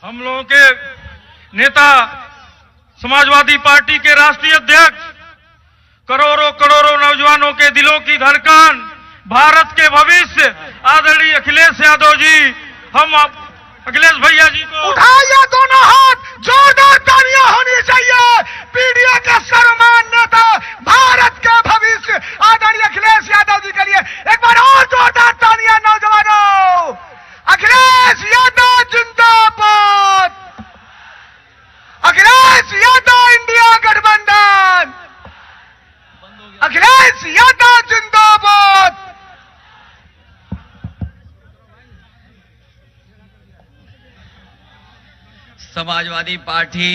हम लोगों के नेता समाजवादी पार्टी के राष्ट्रीय अध्यक्ष, करोड़ों करोड़ों नौजवानों के दिलों की धड़कन, भारत के भविष्य आदरणीय अखिलेश यादव जी, हम अखिलेश भैया जी को उठाइए दोनों हाथ, जोरदार तालियां होनी चाहिए। पीडीए के सर्वमान नेता, भारत के भविष्य आदरणीय अखिलेश यादव जी के लिए एक बार और जोरदार तालियां नौजवानों। अखिलेश यादव जिंदाबाद, अखिलेश यादव इंडिया गठबंधन, अखिलेश यादव जिंदाबाद। समाजवादी पार्टी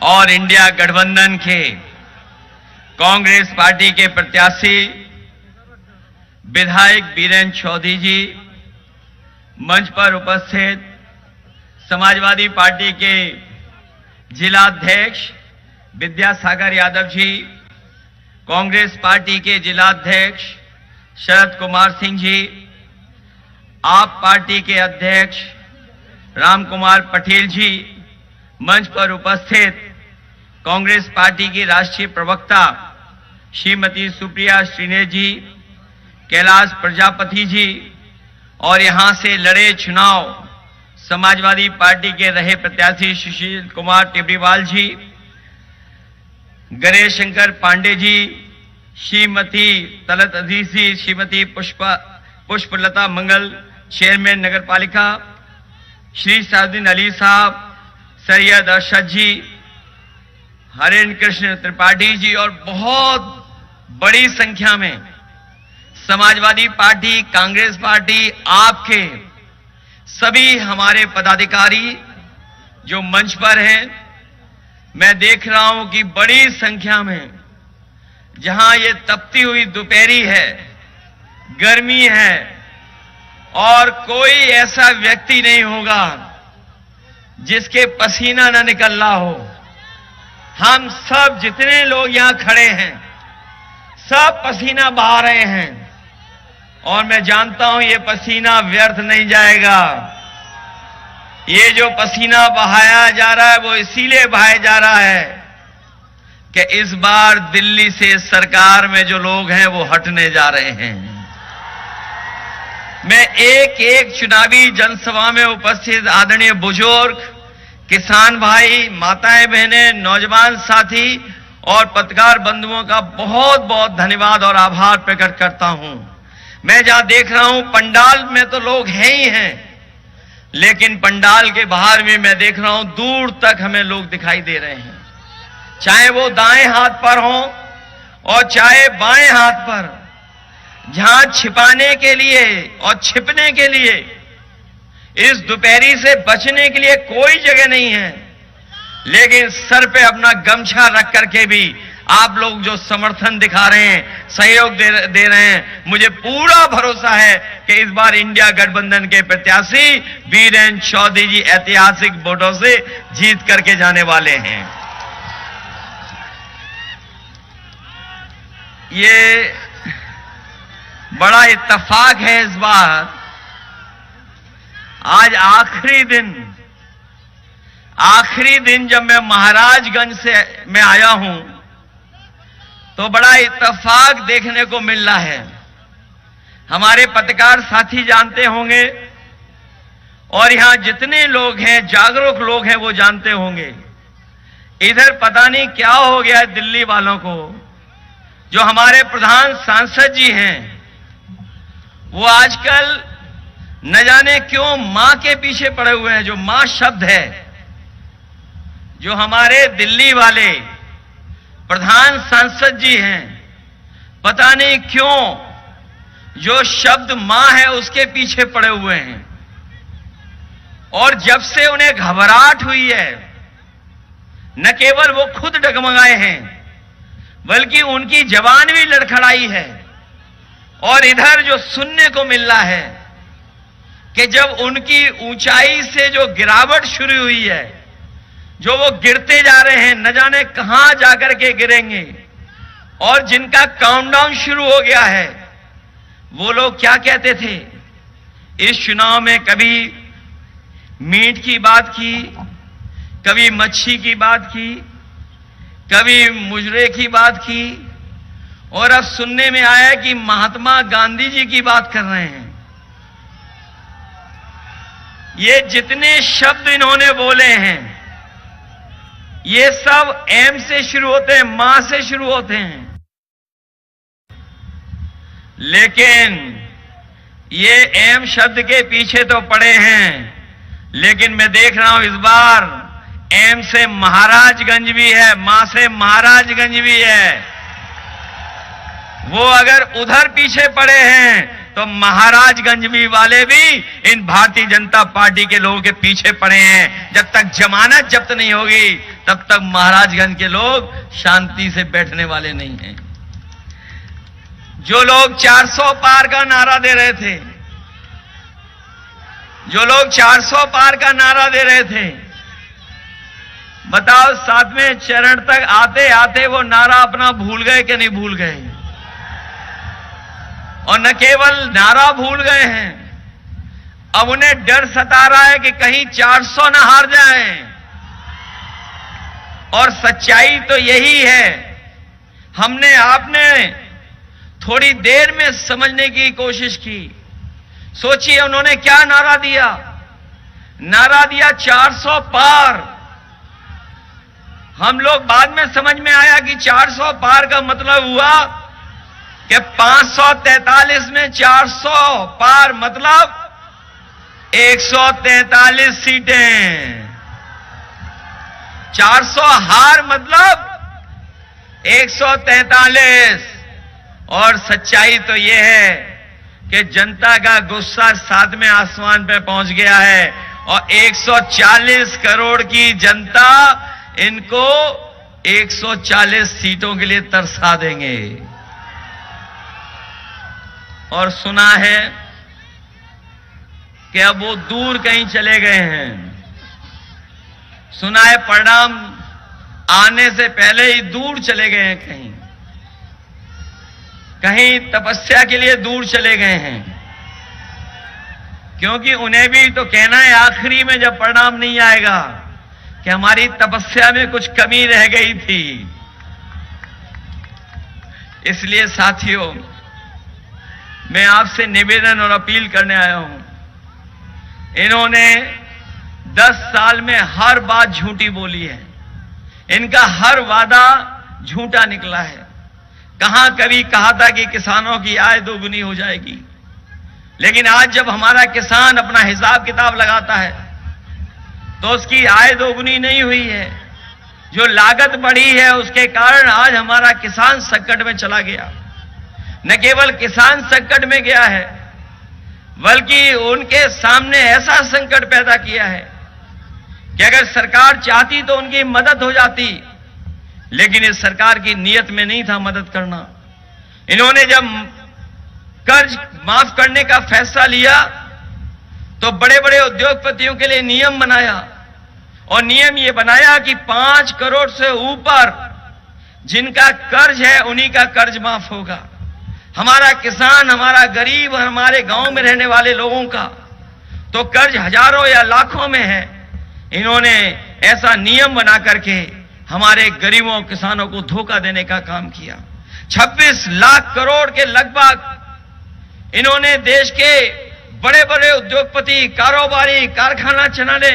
और इंडिया गठबंधन के कांग्रेस पार्टी के प्रत्याशी विधायक बीरेन्द्र चौधरी जी, मंच पर उपस्थित समाजवादी पार्टी के जिला अध्यक्ष विद्यासागर यादव जी, कांग्रेस पार्टी के जिला अध्यक्ष शरद कुमार सिंह जी, आप पार्टी के अध्यक्ष राम कुमार पटेल जी, मंच पर उपस्थित कांग्रेस पार्टी की राष्ट्रीय प्रवक्ता श्रीमती सुप्रिया श्रीनेश जी, कैलाश प्रजापति जी और यहां से लड़े चुनाव समाजवादी पार्टी के रहे प्रत्याशी सुशील कुमार टेबरीवाल जी, गणेश शंकर पांडे जी, श्रीमती तलत अजीज जी, श्रीमती पुष्पलता मंगल, चेयरमैन नगर पालिका, श्री साउद्दीन अली साहब, सैयद अरशद जी, हरेंद्र कृष्ण त्रिपाठी जी और बहुत बड़ी संख्या में समाजवादी पार्टी, कांग्रेस पार्टी, आपके सभी हमारे पदाधिकारी जो मंच पर हैं। मैं देख रहा हूं कि बड़ी संख्या में, जहां ये तपती हुई दोपहरी है, गर्मी है और कोई ऐसा व्यक्ति नहीं होगा जिसके पसीना न निकल रहा हो। हम सब जितने लोग यहां खड़े हैं सब पसीना बहा रहे हैं और मैं जानता हूं ये पसीना व्यर्थ नहीं जाएगा। ये जो पसीना बहाया जा रहा है वो इसीलिए बहाया जा रहा है कि इस बार दिल्ली से सरकार में जो लोग हैं वो हटने जा रहे हैं। मैं एक एक चुनावी जनसभा में उपस्थित आदरणीय बुजुर्ग, किसान भाई, माताएं बहनें, नौजवान साथी और पत्रकार बंधुओं का बहुत बहुत धन्यवाद और आभार प्रकट करता हूं। मैं जहां देख रहा हूं पंडाल में तो लोग हैं ही हैं, लेकिन पंडाल के बाहर भी मैं देख रहा हूं दूर तक हमें लोग दिखाई दे रहे हैं, चाहे वो दाएं हाथ पर हो और चाहे बाएं हाथ पर, जहां छिपाने के लिए और छिपने के लिए, इस दोपहरी से बचने के लिए कोई जगह नहीं है, लेकिन सर पे अपना गमछा रख करके भी आप लोग जो समर्थन दिखा रहे हैं, सहयोग दे रहे हैं, मुझे पूरा भरोसा है कि इस बार इंडिया गठबंधन के प्रत्याशी बीरेन्द्र चौधरी जी ऐतिहासिक वोटों से जीत करके जाने वाले हैं। ये बड़ा इत्तेफाक है इस बार, आज आखिरी दिन जब मैं महाराजगंज से मैं आया हूं तो बड़ा इत्तेफाक देखने को मिल रहा है। हमारे पत्रकार साथी जानते होंगे और यहां जितने लोग हैं, जागरूक लोग हैं, वो जानते होंगे, इधर पता नहीं क्या हो गया है दिल्ली वालों को। जो हमारे प्रधान सांसद जी हैं वो आजकल न जाने क्यों मां के पीछे पड़े हुए हैं। जो मां शब्द है, जो हमारे दिल्ली वाले प्रधान सांसद जी हैं, पता नहीं क्यों जो शब्द मां है उसके पीछे पड़े हुए हैं। और जब से उन्हें घबराहट हुई है, न केवल वो खुद डगमगाए हैं बल्कि उनकी जबान भी लड़खड़ाई है। और इधर जो सुनने को मिल रहा है कि जब उनकी ऊंचाई से जो गिरावट शुरू हुई है, जो वो गिरते जा रहे हैं, न जाने कहां जाकर के गिरेंगे, और जिनका काउंटडाउन शुरू हो गया है, वो लोग क्या कहते थे इस चुनाव में, कभी मीट की बात की, कभी मच्छी की बात की, कभी मुजरे की बात की, और अब सुनने में आया कि महात्मा गांधी जी की बात कर रहे हैं। ये जितने शब्द इन्होंने बोले हैं, ये सब एम से शुरू होते हैं, मां से शुरू होते हैं। लेकिन ये एम शब्द के पीछे तो पड़े हैं, लेकिन मैं देख रहा हूं इस बार एम से महाराजगंज भी है, मां से महाराजगंज भी है। वो अगर उधर पीछे पड़े हैं तो महाराजगंज भी वाले भी इन भारतीय जनता पार्टी के लोगों के पीछे पड़े हैं। जब तक जमानत जब्त नहीं होगी तब तक महाराजगंज के लोग शांति से बैठने वाले नहीं हैं। जो लोग 400 पार का नारा दे रहे थे, जो लोग 400 पार का नारा दे रहे थे, बताओ 7वें चरण तक आते आते वो नारा अपना भूल गए कि नहीं भूल गए? और न केवल नारा भूल गए हैं, अब उन्हें डर सता रहा है कि कहीं 400 न हार जाए। और सच्चाई तो यही है। हमने आपने थोड़ी देर में समझने की कोशिश की। सोचिए उन्होंने क्या नारा दिया? नारा दिया 400 पार। हम लोग बाद में समझ में आया कि 400 पार का मतलब हुआ कि 543 में 400 पार मतलब 143 सीटें। 400 हार मतलब 143। और सच्चाई तो यह है कि जनता का गुस्सा 7वें आसमान पे पहुंच गया है और 140 करोड़ की जनता इनको 140 सीटों के लिए तरसा देंगे। और सुना है कि अब वो दूर कहीं चले गए हैं। सुना है परिणाम आने से पहले ही दूर चले गए हैं, कहीं कहीं तपस्या के लिए दूर चले गए हैं। क्योंकि उन्हें भी तो कहना है आखिरी में जब परिणाम नहीं आएगा कि हमारी तपस्या में कुछ कमी रह गई थी। इसलिए साथियों, मैं आपसे निवेदन और अपील करने आया हूं। इन्होंने 10 साल में हर बात झूठी बोली है। इनका हर वादा झूठा निकला है। कहां कभी कहा था कि किसानों की आय दोगुनी हो जाएगी, लेकिन आज जब हमारा किसान अपना हिसाब किताब लगाता है तो उसकी आय दोगुनी नहीं हुई है। जो लागत बढ़ी है उसके कारण आज हमारा किसान संकट में चला गया। न केवल किसान संकट में गया है, बल्कि उनके सामने ऐसा संकट पैदा किया है कि अगर सरकार चाहती तो उनकी मदद हो जाती, लेकिन इस सरकार की नीयत में नहीं था मदद करना। इन्होंने जब कर्ज माफ करने का फैसला लिया तो बड़े बड़े उद्योगपतियों के लिए नियम बनाया, और नियम यह बनाया कि 5 करोड़ से ऊपर जिनका कर्ज है उन्हीं का कर्ज माफ होगा। हमारा किसान, हमारा गरीब, हमारे गांव में रहने वाले लोगों का तो कर्ज हजारों या लाखों में है। इन्होंने ऐसा नियम बना करके हमारे गरीबों किसानों को धोखा देने का काम किया। 26 लाख करोड़ के लगभग इन्होंने देश के बड़े बड़े उद्योगपति, कारोबारी, कारखाना चलाने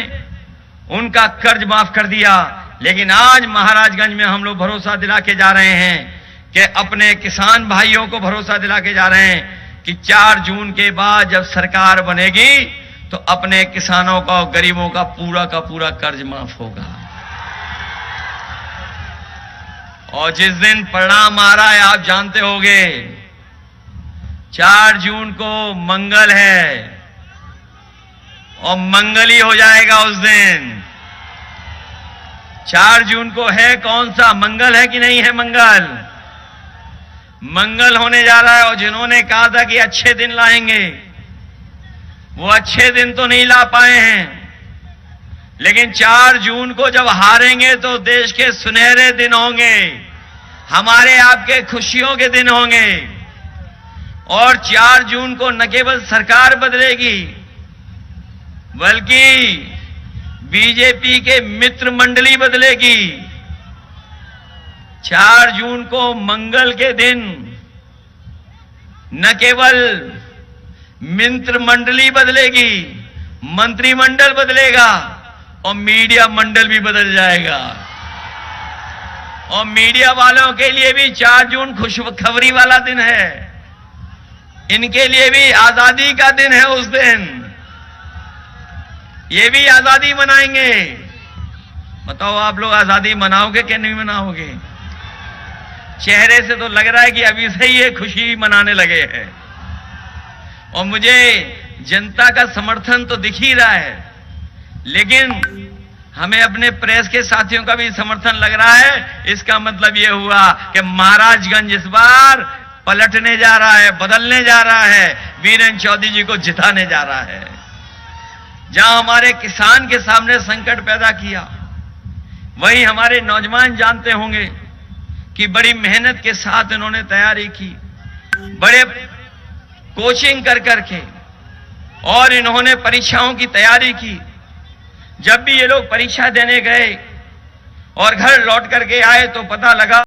उनका कर्ज माफ कर दिया। लेकिन आज महाराजगंज में हम लोग भरोसा दिला के जा रहे हैं कि अपने किसान भाइयों को भरोसा दिला के जा रहे हैं कि 4 जून के बाद जब सरकार बनेगी तो अपने किसानों का और गरीबों का पूरा कर्ज माफ होगा। और जिस दिन परिणाम आ रहा है आप जानते होंगे, 4 जून को मंगल है और मंगल ही हो जाएगा उस दिन। 4 जून को है कौन सा मंगल है कि नहीं है? मंगल होने जा रहा है। और जिन्होंने कहा था कि अच्छे दिन लाएंगे, वो अच्छे दिन तो नहीं ला पाए हैं, लेकिन 4 जून को जब हारेंगे तो देश के सुनहरे दिन होंगे, हमारे आपके खुशियों के दिन होंगे। और 4 जून को न केवल सरकार बदलेगी, बल्कि बीजेपी के मित्र मंडली बदलेगी। 4 जून को मंगल के दिन न केवल मित्र मंडली बदलेगी, मंत्रिमंडल बदलेगा और मीडिया मंडल भी बदल जाएगा। और मीडिया वालों के लिए भी 4 जून खुशखबरी वाला दिन है। इनके लिए भी आजादी का दिन है। उस दिन ये भी आजादी मनाएंगे। बताओ आप लोग आजादी मनाओगे कि नहीं मनाओगे? चेहरे से तो लग रहा है कि अभी से ही ये खुशी मनाने लगे हैं। और मुझे जनता का समर्थन तो दिख ही रहा है, लेकिन हमें अपने प्रेस के साथियों का भी समर्थन लग रहा है। इसका मतलब यह हुआ कि महाराजगंज इस बार पलटने जा रहा है, बदलने जा रहा है, वीरेंद्र चौधरी जी को जिताने जा रहा है। जहां हमारे किसान के सामने संकट पैदा किया, वहीं हमारे नौजवान जानते होंगे कि बड़ी मेहनत के साथ इन्होंने तैयारी की, बड़े कोचिंग कर करके, और इन्होंने परीक्षाओं की तैयारी की। जब भी ये लोग परीक्षा देने गए और घर लौट करके आए तो पता लगा